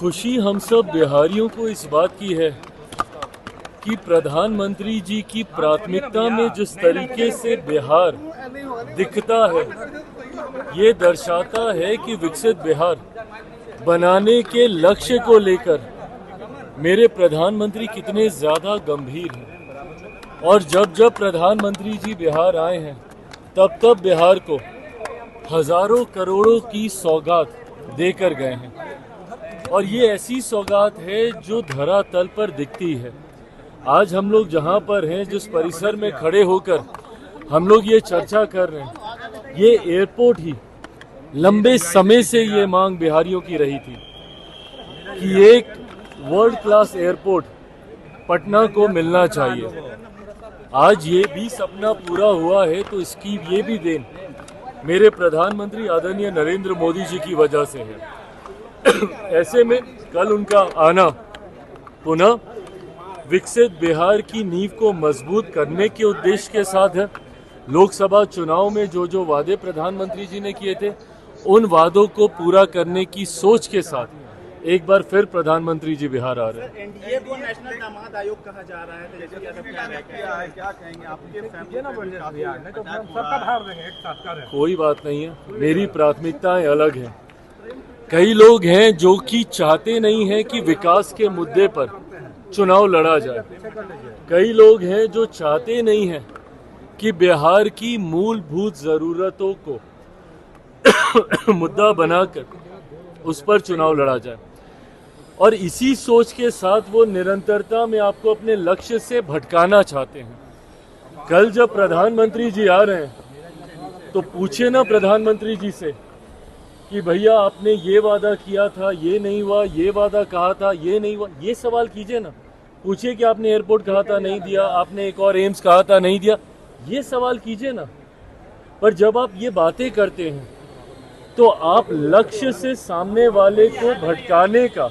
खुशी हम सब बिहारियों को इस बात की है कि प्रधानमंत्री जी की प्राथमिकता में जिस तरीके से बिहार दिखता है, ये दर्शाता है कि विकसित बिहार बनाने के लक्ष्य को लेकर मेरे प्रधानमंत्री कितने ज़्यादा गंभीर हैं। और जब जब प्रधानमंत्री जी बिहार आए हैं, तब तब बिहार को हजारों करोड़ों की सौगात देकर गए हैं। और ये ऐसी सौगात है जो धरातल पर दिखती है। आज हम लोग जहाँ पर हैं, जिस परिसर में खड़े होकर हम लोग ये चर्चा कर रहे हैं, ये एयरपोर्ट ही लंबे समय से ये मांग बिहारियों की रही थी कि एक वर्ल्ड क्लास एयरपोर्ट पटना को मिलना चाहिए। आज ये भी सपना पूरा हुआ है, तो इसकी ये भी देन मेरे प्रधानमंत्री आदरणीय नरेंद्र मोदी जी की वजह से है। ऐसे में कल उनका आना पुनः विकसित बिहार की नींव को मजबूत करने के उद्देश्य के साथ है। लोकसभा चुनाव में जो जो वादे प्रधानमंत्री जी ने किए थे, उन वादों को पूरा करने की सोच के साथ एक बार फिर प्रधानमंत्री जी बिहार आ रहे हैं। एनडीए को नेशनल दामाद आयोग कहा जा रहा है, तो जैसे क्या कहेंगे आपके कोई बात नहीं है, मेरी प्राथमिकताएं अलग हैं। कई लोग हैं जो कि चाहते नहीं हैं कि विकास के मुद्दे पर चुनाव लड़ा जाए। कई लोग हैं जो चाहते नहीं हैं कि बिहार की मूलभूत जरूरतों को मुद्दा बनाकर उस पर चुनाव लड़ा जाए। और इसी सोच के साथ वो निरंतरता में आपको अपने लक्ष्य से भटकाना चाहते हैं। कल जब प्रधानमंत्री जी आ रहे हैं, तो पूछे ना प्रधानमंत्री जी से कि भैया आपने ये वादा किया था, ये नहीं हुआ, ये वादा कहा था, ये नहीं हुआ। ये सवाल कीजिए ना, पूछिए कि आपने एयरपोर्ट कहा था नहीं दिया, आपने एक और एम्स कहा था नहीं दिया, ये सवाल कीजिए ना। पर जब आप ये बातें करते हैं, तो आप लक्ष्य से सामने वाले को भटकाने का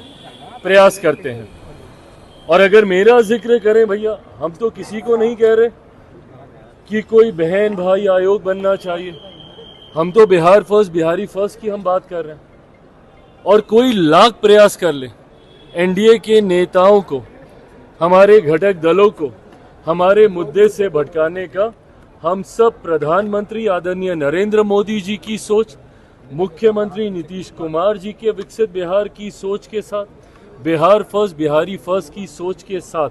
प्रयास करते हैं। और अगर मेरा जिक्र करें भैया, हम तो किसी को नहीं कह रहे कि कोई बहन भाई आयोग बनना चाहिए। हम तो बिहार फर्स्ट, बिहारी फर्स्ट की हम बात कर रहे हैं। और कोई लाख प्रयास कर ले एनडीए के नेताओं को, हमारे घटक दलों को हमारे मुद्दे से भटकाने का, हम सब प्रधानमंत्री आदरणीय नरेंद्र मोदी जी की सोच, मुख्यमंत्री नीतीश कुमार जी के विकसित बिहार की सोच के साथ, बिहार फर्स्ट, बिहारी फर्स्ट की सोच के साथ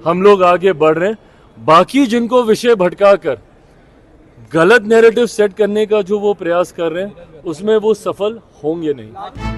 हम लोग आगे बढ़ रहे हैं। बाकी जिनको विषय भटकाकर गलत नैरेटिव सेट करने का जो वो प्रयास कर रहे हैं, उसमें वो सफल होंगे नहीं।